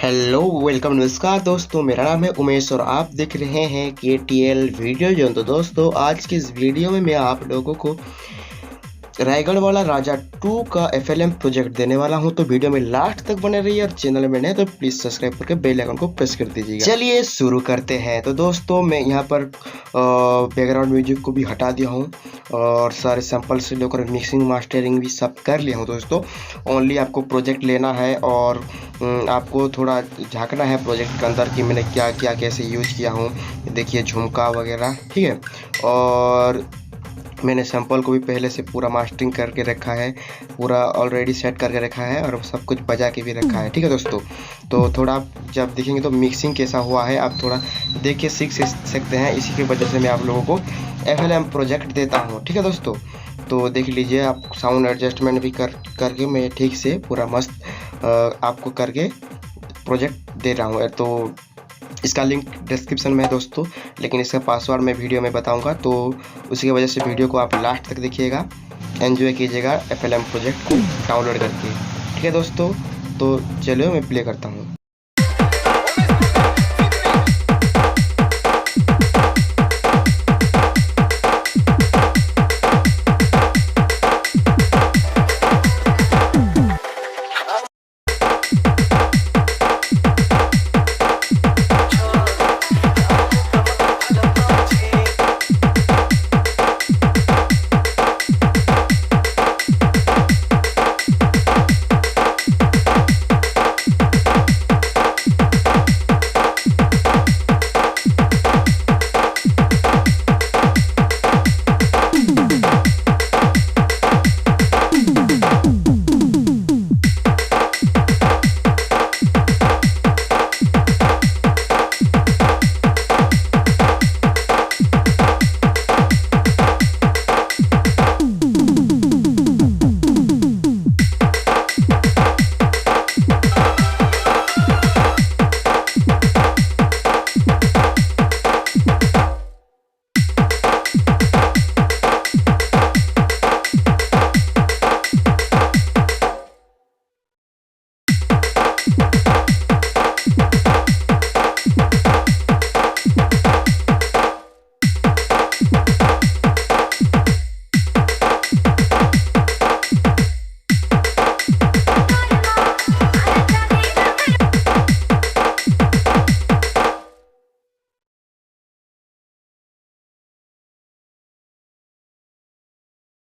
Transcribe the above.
Hello welcome नमस्कार दोस्तों, मेरा नाम है उमेश और आप देख रहे हैं KTL वीडियो जोन। तो दोस्तों, आज की इस वीडियो में मैं आप लोगों को रायगढ़ वाला राजा 2 का FLM प्रोजेक्ट देने वाला हूं। तो वीडियो में लास्ट तक बने रहिए और चैनल में नए तो प्लीज सब्सक्राइब करके बेल आइकन को प्रेस कर दीजिएगा। चलिए शुरू करते हैं। तो दोस्तों, मैं यहाँ पर बैकग्राउंड म्यूजिक को भी हटा दिया हूँ और सारे सैंपल से लेकर मिक्सिंग मास्टरिंग भी सब कर लिया हूँ। दोस्तों, ओनली आपको प्रोजेक्ट लेना है और आपको थोड़ा झांकना है प्रोजेक्ट के अंदर कि मैंने क्या क्या कैसे यूज किया हूँ। देखिए झुमका वगैरह, ठीक है। और मैंने सैंपल को भी पहले से पूरा मास्टरिंग करके रखा है, पूरा ऑलरेडी सेट करके रखा है और सब कुछ बजा के भी रखा है, ठीक है दोस्तों। तो थोड़ा आप जब देखेंगे तो मिक्सिंग कैसा हुआ है आप थोड़ा देख के सीख सकते हैं। इसी की वजह से मैं आप लोगों को FLM प्रोजेक्ट देता हूँ, ठीक है दोस्तों। तो देख लीजिए, आप साउंड एडजस्टमेंट भी करके मैं ठीक से पूरा मस्त आपको करके प्रोजेक्ट दे रहा हूँ। तो इसका लिंक डिस्क्रिप्शन में है दोस्तों, लेकिन इसका पासवर्ड मैं वीडियो में बताऊंगा। तो उसी की वजह से वीडियो को आप लास्ट तक देखिएगा, एंजॉय कीजिएगा FLM प्रोजेक्ट को डाउनलोड करके, ठीक है दोस्तों। तो चलिए मैं प्ले करता हूँ।